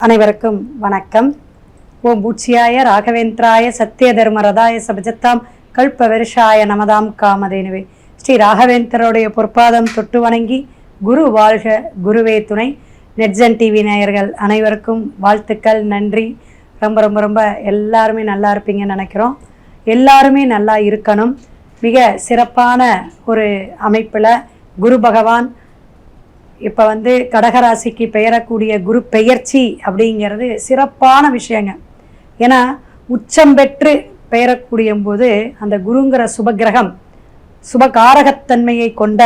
அனைவருக்கும் வணக்கம். ஓம் பூச்சியாய ராகவேந்திராய சத்திய தர்ம ரதாய சபஜத்தாம் கல்ப வருஷாய நமதாம் காமதேனுவே. ஸ்ரீ ராகவேந்திரருடைய பொற்பாதம் தொட்டு வணங்கி குரு வாழ்க குருவே துணை. நெட்ஜன் டிவி நேயர்கள் அனைவருக்கும் வாழ்த்துக்கள், நன்றி. ரொம்ப ரொம்ப ரொம்ப எல்லாருமே நல்லா இருப்பீங்கன்னு நினைக்கிறோம். எல்லாருமே நல்லா இருக்கணும். மிக சிறப்பான ஒரு அமைப்பில் குரு பகவான் இப்போ கடகராசிக்கு பெயரக்கூடிய குரு பெயர்ச்சி அப்படிங்கிறது சிறப்பான விஷயங்க. ஏன்னா உச்சம் பெற்று பெயரக்கூடிய போது அந்த குருங்கிற சுபகிரகம் சுபகாரகத்தன்மையை கொண்ட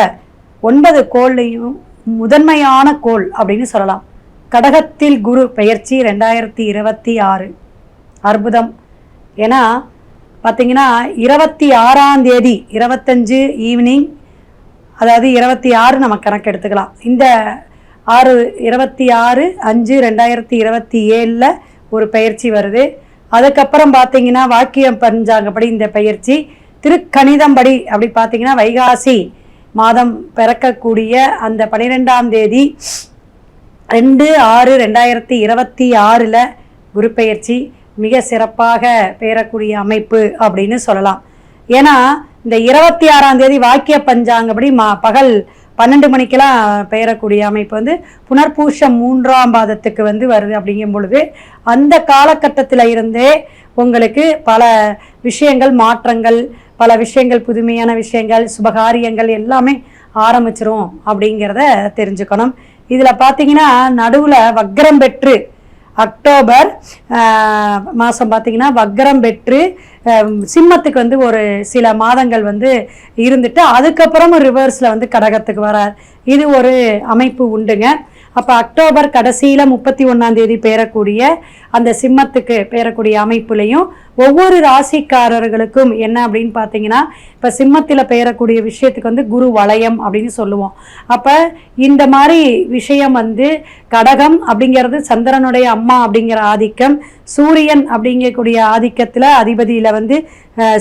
9 கோள்லையும் முதன்மையான கோள் அப்படின்னு சொல்லலாம். கடகத்தில் குரு பெயர்ச்சி 2026 அற்புதம். ஏன்னா பார்த்தீங்கன்னா 26ஆம் தேதி 25 ஈவினிங், அதாவது 26 நம்ம கணக்கு எடுத்துக்கலாம். இந்த 26/5/2027 ஒரு பயிற்சி வருது. அதுக்கப்புறம் பார்த்தீங்கன்னா வாக்கியம் பஞ்சாங்கப்படி இந்த பயிற்சி, திருக்கணிதம்படி அப்படி பார்த்தீங்கன்னா வைகாசி மாதம் பிறக்கக்கூடிய அந்த 12ஆம் தேதி 2/6/2026 குரு பயிற்சி மிக சிறப்பாக பெயரக்கூடிய அமைப்பு அப்படின்னு சொல்லலாம். ஏன்னா இந்த 26ஆம் தேதி வாக்கிய பஞ்சாங்கப்படி பகல் 12 மணிக்கெல்லாம் பெயரக்கூடிய அமைப்பு புனர்பூஷம் 3ஆம் பாதத்துக்கு வருது. அப்படிங்கும் பொழுது அந்த காலகட்டத்தில் இருந்தே உங்களுக்கு பல விஷயங்கள் மாற்றங்கள், பல விஷயங்கள் புதுமையான விஷயங்கள், சுபகாரியங்கள் எல்லாமே ஆரம்பிச்சிரும் அப்படிங்கிறத தெரிஞ்சுக்கணும். இதில் பார்த்தீங்கன்னா நடுவில் வக்ரம் பெற்று அக்டோபர் மாதம் பார்த்தீங்கன்னா வக்ரம் பெற்று சிம்மத்துக்கு ஒரு சில மாதங்கள் இருந்துட்டு அதுக்கப்புறம் ரிவர்ஸில் கடகத்துக்கு வரார். இது ஒரு அமைப்பு உண்டுங்க. அப்போ அக்டோபர் கடைசியில் 31ஆம் தேதி பெயரக்கூடிய அந்த சிம்மத்துக்கு பெயரக்கூடிய அமைப்புலையும் ஒவ்வொரு ராசிக்காரர்களுக்கும் என்ன அப்படின்னு பார்த்தீங்கன்னா, இப்போ சிம்மத்தில் பெயரக்கூடிய விஷயத்துக்கு குரு வளையம் அப்படின்னு சொல்லுவோம். அப்போ இந்த மாதிரி விஷயம் கடகம் அப்படிங்கிறது சந்திரனுடைய அம்மா அப்படிங்கிற ஆதிக்கம், சூரியன் அப்படிங்கக்கூடிய ஆதிக்கத்தில் அதிபதியில்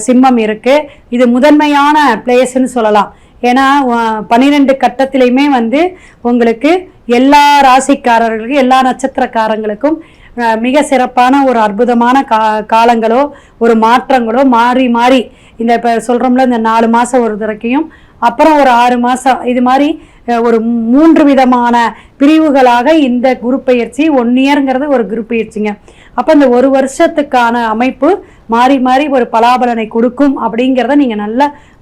சிம்மம் இருக்குது. இது முதன்மையான பிளேஸ்ன்னு சொல்லலாம். ஏன்னா 12 கட்டத்திலையுமே உங்களுக்கு எல்லா ராசிக்காரர்களுக்கும் எல்லா நட்சத்திரக்காரங்களுக்கும் மிக சிறப்பான ஒரு அற்புதமான காலங்களோ ஒரு மாற்றங்களோ மாறி மாறி இந்த இப்போ சொல்கிறோம்ல இந்த 4 மாதம் ஒரு தடக்கையும் அப்புறம் ஒரு 6 மாதம் இது மாதிரி ஒரு 3 விதமான பிரிவுகளாக இந்த குரு பயிற்சி 1 இயர்ங்கிறது ஒரு குரு பயிற்சிங்க. அப்போ இந்த ஒரு வருஷத்துக்கான அமைப்பு மாறி மாறி ஒரு பலாபலனை கொடுக்கும் அப்படிங்கிறத நீங்கள் நல்ல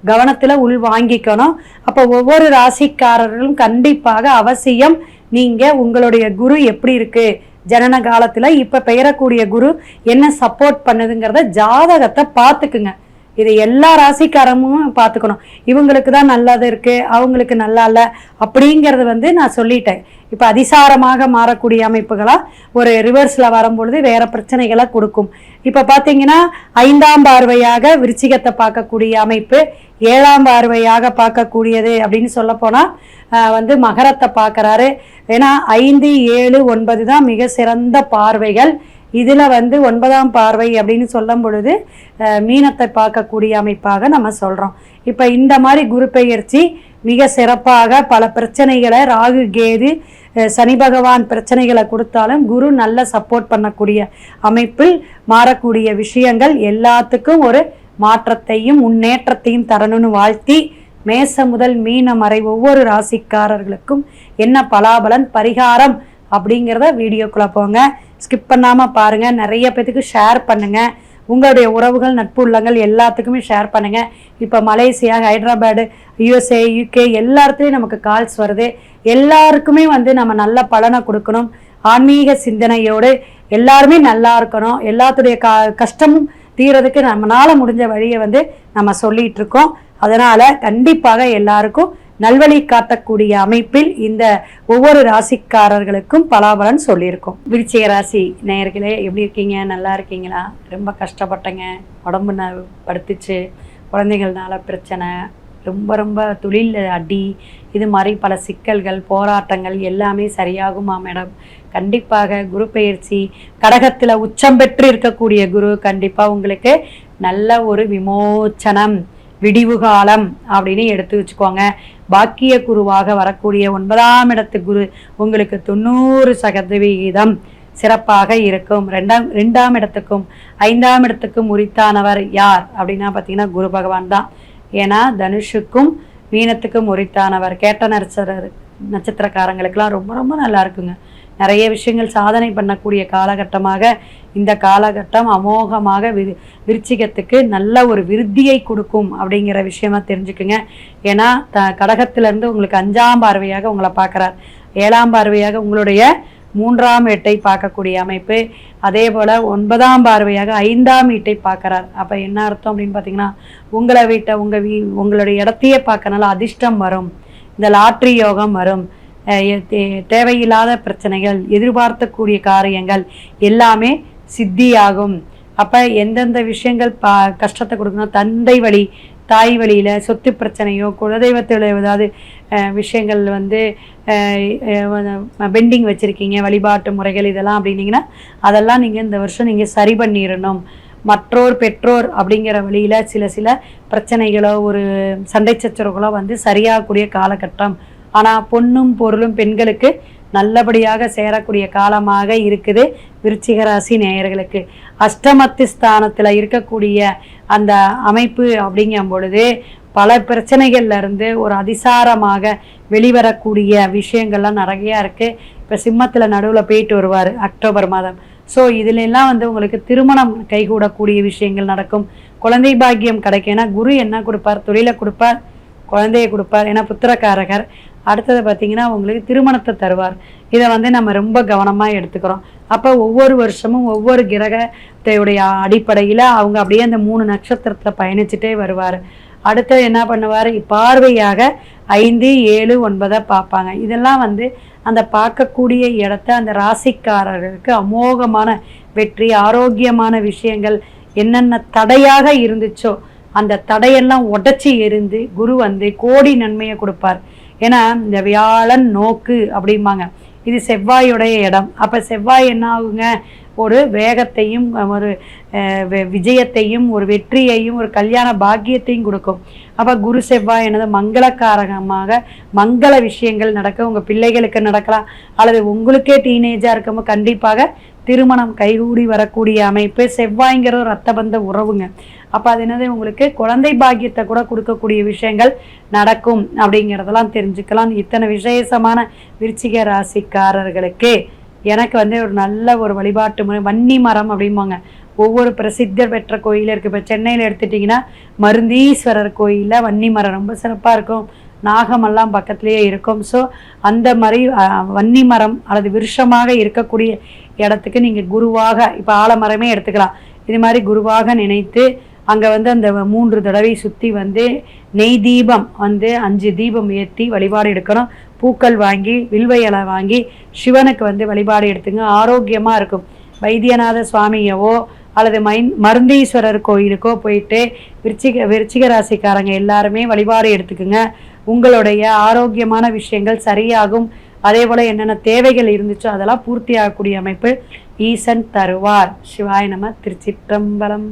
கவனத்தில் உள் வாங்கிக்கணும். அப்போ ஒவ்வொரு ராசிக்காரர்களும் கண்டிப்பாக அவசியம் நீங்கள் உங்களுடைய குரு எப்படி இருக்குது, ஜனன காலத்தில் இப்போ பெயரக்கூடிய குரு என்ன சப்போர்ட் பண்ணுதுங்கிறத ஜாதகத்தை பார்த்துக்குங்க. இதை எல்லா ராசிக்காரமும் பார்த்துக்கணும். இவங்களுக்கு தான் நல்லது இருக்குது, அவங்களுக்கு நல்லா இல்லை அப்படிங்கிறது நான் சொல்லிட்டேன். இப்போ அதிசாரமாக மாறக்கூடிய அமைப்புகளாக ஒரு ரிவர்ஸில் வரும்பொழுது வேறு பிரச்சனைகளை கொடுக்கும். இப்போ பார்த்தீங்கன்னா 5ஆம் பார்வையாக விருச்சிகத்தை பார்க்கக்கூடிய அமைப்பு, 7ஆம் பார்வையாக பார்க்கக்கூடியது அப்படின்னு சொல்லப்போனால் மகரத்தை பார்க்குறாரு. ஏன்னா 5, 7, 9 தான் மிக சிறந்த பார்வைகள். இதில் 9ஆம் பார்வை அப்படின்னு சொல்லும் பொழுது மீனத்தை பார்க்கக்கூடிய அமைப்பாக நம்ம சொல்கிறோம். இப்போ இந்த மாதிரி குரு பெயர்ச்சி மிக சிறப்பாக பல பிரச்சனைகளை, ராகு கேது சனி பகவான் பிரச்சனைகளை கொடுத்தாலும் குரு நல்ல சப்போர்ட் பண்ணக்கூடிய அமைப்பில் மாறக்கூடிய விஷயங்கள் எல்லாத்துக்கும் ஒரு மாற்றத்தையும் முன்னேற்றத்தையும் தரணும்னு வாழ்த்தி, மேச முதல் மீனம் வரை ஒவ்வொரு ராசிக்காரர்களுக்கும் என்ன பலாபலன் பரிகாரம் அப்படிங்கிறத வீடியோக்குள்ளே போங்க. ஸ்கிப் பண்ணாமல் பாருங்கள். நிறைய பேத்துக்கு ஷேர் பண்ணுங்கள். உங்களுடைய உறவுகள் நட்பு உள்ளங்கள் எல்லாத்துக்குமே ஷேர் பண்ணுங்கள். இப்போ மலேசியா, ஹைதராபாடு, USA, UK எல்லாத்துலேயும் நமக்கு கால்ஸ் வருது. எல்லாருக்குமே நம்ம நல்ல பலனை கொடுக்கணும். ஆன்மீக சிந்தனையோடு எல்லாருமே நல்லா இருக்கணும். எல்லாத்துடைய கஷ்டமும் தீரதுக்கு நம்மளால் முடிஞ்ச வழியை நம்ம சொல்லிகிட்டு இருக்கோம். அதனால் கண்டிப்பாக எல்லாருக்கும் நல்வழி காட்டக்கூடிய அமைப்பில் இந்த ஒவ்வொரு ராசிக்காரர்களுக்கும் பலாபலன் சொல்லியிருக்கோம். விருச்சிக ராசி நேயர்களே எப்படி இருக்கீங்க? நல்லா இருக்கீங்களா? ரொம்ப கஷ்டப்பட்டேங்க, உடம்பு படுத்துச்சு, குழந்தைகள்னால பிரச்சனை, ரொம்ப ரொம்ப தொழில் அடி, இது மாதிரி பல சிக்கல்கள் போராட்டங்கள் எல்லாமே சரியாகுமா மேடம்? கண்டிப்பாக குரு பெயர்ச்சி கடகத்தில் உச்சம் பெற்று இருக்கக்கூடிய குரு கண்டிப்பாக உங்களுக்கு நல்ல ஒரு விமோச்சனம், விடிவு காலம் அப்படின்னு எடுத்து வச்சுக்கோங்க. பாக்கிய குருவாக வரக்கூடிய 9ஆம் இடத்து குரு உங்களுக்கு 90% சிறப்பாக இருக்கும். ரெண்டாம் இடத்துக்கும் 5ஆம் இடத்துக்கும் உரித்தானவர் யார் அப்படின்னா பார்த்தீங்கன்னா குரு பகவான் தான். ஏன்னா தனுஷுக்கும் மீனத்துக்கும் உரித்தானவர். கேட்ட நட்சத்திரக்காரங்களுக்கெல்லாம் ரொம்ப ரொம்ப நல்லா இருக்குங்க. நிறைய விஷயங்கள் சாதனை பண்ணக்கூடிய காலகட்டமாக இந்த காலகட்டம் அமோகமாக விருச்சிகத்துக்கு நல்ல ஒரு விருத்தியை கொடுக்கும் அப்படிங்கிற விஷயமா தெரிஞ்சுக்குங்க. ஏன்னா கடகத்திலேருந்து உங்களுக்கு 5ஆம் பார்வையாக உங்களை பார்க்குறார். 7ஆம் பார்வையாக உங்களுடைய 3ஆம் வீட்டை பார்க்கக்கூடிய அமைப்பு. அதே போல் 9ஆம் பார்வையாக 5ஆம் வீட்டை பார்க்குறார். அப்போ என்ன அர்த்தம் அப்படின்னு பார்த்தீங்கன்னா உங்களை வீட்டை உங்களுடைய இடத்தையே பார்க்கறனால அதிர்ஷ்டம் வரும், இந்த லாட்ரி யோகம் வரும், தேவையில்லாத பிரச்சனைகள், எதிர்பார்க்கக்கூடிய காரியங்கள் எல்லாமே சித்தியாகும். அப்போ எந்தெந்த விஷயங்கள் கஷ்டத்தை கொடுக்கணும், தந்தை வழி தாய் வழியில் சொத்து பிரச்சனையோ குலதெய்வத்தில் ஏதாவது விஷயங்கள் பெண்டிங் வச்சுருக்கீங்க, வழிபாட்டு முறைகள் இதெல்லாம் அப்படின்னீங்கன்னா அதெல்லாம் நீங்கள் இந்த வருஷம் நீங்கள் சரி பண்ணிடணும். மற்றோர் பெற்றோர் அப்படிங்கிற வழியில் சில பிரச்சனைகளோ ஒரு சண்டை சச்சரவுகளோ சரியாகக்கூடிய காலகட்டம். ஆனால் பொண்ணும் பொருளும் பெண்களுக்கு நல்லபடியாக சேரக்கூடிய காலமாக இருக்குது விருச்சிக ராசி நேயர்களுக்கு. அஷ்டமத்து ஸ்தானத்தில் இருக்கக்கூடிய அந்த அமைப்பு அப்படிங்கும் பொழுது பல பிரச்சனைகள்லேருந்து ஒரு அதிசாரமாக வெளிவரக்கூடிய விஷயங்கள்லாம் நிறையா இருக்குது. இப்போ சிம்மத்தில் நடுவில் போயிட்டு வருவார் அக்டோபர் மாதம். ஸோ இதிலெல்லாம் உங்களுக்கு திருமணம் கைகூடக்கூடிய விஷயங்கள் நடக்கும். குழந்தை பாக்கியம் கிடைக்கும். ஏன்னா குரு என்ன கொடுப்பார், தொழிலை கொடுப்பார், குழந்தையை கொடுப்பார். ஏன்னா புத்திரக்காரகர். அடுத்தது பார்த்திங்கன்னா உங்களுக்கு திருமணத்தை தருவார். இதை நம்ம ரொம்ப கவனமாக எடுத்துக்கிறோம். அப்போ ஒவ்வொரு வருஷமும் ஒவ்வொரு கிரகத்தையுடைய அடிப்படையில் அவங்க அப்படியே அந்த 3 நட்சத்திரத்தில் பயணிச்சுட்டே வருவார். அடுத்தது என்ன பண்ணுவார், பார்வையாக 5, 7, 9 பார்ப்பாங்க. இதெல்லாம் அந்த பார்க்கக்கூடிய இடத்த அந்த ராசிக்காரர்களுக்கு அமோகமான வெற்றி, ஆரோக்கியமான விஷயங்கள், என்னென்ன தடையாக இருந்துச்சோ அந்த தடையெல்லாம் உடச்சி எரிந்து குரு கோடி நன்மையை கொடுப்பார். ஏன்னா இந்த வியாழன் நோக்கு அப்படிம்பாங்க, இது செவ்வாயுடைய இடம். அப்போ செவ்வாய் என்ன ஆகுங்க, ஒரு வேகத்தையும் ஒரு விஜயத்தையும் ஒரு வெற்றியையும் ஒரு கல்யாண பாக்கியத்தையும் கொடுக்கும். அப்போ குரு செவ்வாய் என்னது மங்களக்காரகமாக மங்கள விஷயங்கள் நடக்க உங்கள் பிள்ளைகளுக்கு நடக்கலாம், அல்லது உங்களுக்கே டீனேஜாக இருக்கும்போது கண்டிப்பாக திருமணம் கைகூடி வரக்கூடிய அமைப்பு. செவ்வாய்ங்கிற ஒரு ரத்தபந்த உறவுங்க. அப்போ அது என்னது உங்களுக்கு குழந்தை பாக்கியத்தை கூட கொடுக்கக்கூடிய விஷயங்கள் நடக்கும் அப்படிங்கிறதெல்லாம் தெரிஞ்சுக்கலாம். இத்தனை விசேஷமான விருச்சிக ராசிக்காரர்களுக்கு எனக்கு ஒரு நல்ல ஒரு வழிபாட்டு முறை வன்னி மரம் அப்படிம்பாங்க. ஒவ்வொரு பிரசித்தர் பெற்ற கோயில் இருக்குது. இப்போ சென்னையில் எடுத்துட்டிங்கன்னா மருந்தீஸ்வரர் கோயிலில் வன்னி மரம் ரொம்ப சிறப்பாக இருக்கும். நாகமெல்லாம் பக்கத்துலேயே இருக்கும். ஸோ அந்த மாதிரி வன்னி மரம் அல்லது விருஷமாக இருக்கக்கூடிய இடத்துக்கு நீங்கள் குருவாக, இப்போ ஆலமரமே எடுத்துக்கலாம், இது மாதிரி குருவாக நினைத்து அங்கே அந்த 3 தடவை சுற்றி நெய் தீபம் 5 தீபம் ஏற்றி வழிபாடு எடுக்கணும். பூக்கள் வாங்கி வில்வ இலை வாங்கி சிவனுக்கு வழிபாடு எடுத்துங்க. ஆரோக்கியமாக இருக்கும். வைத்தியநாத சுவாமியவோ அல்லது மருந்தீஸ்வரர் கோயிலுக்கோ போயிட்டு விருச்சிக ராசிக்காரங்க எல்லாருமே வழிபாடு எடுத்துக்குங்க. உங்களுடைய ஆரோக்கியமான விஷயங்கள் சரியாகும். அதே போல் என்னென்ன தேவைகள் இருந்துச்சோ அதெல்லாம் பூர்த்தி ஆகக்கூடிய அமைப்பு ஈசன் தருவார். சிவாய நம. திருச்சிற்றம்பலம்.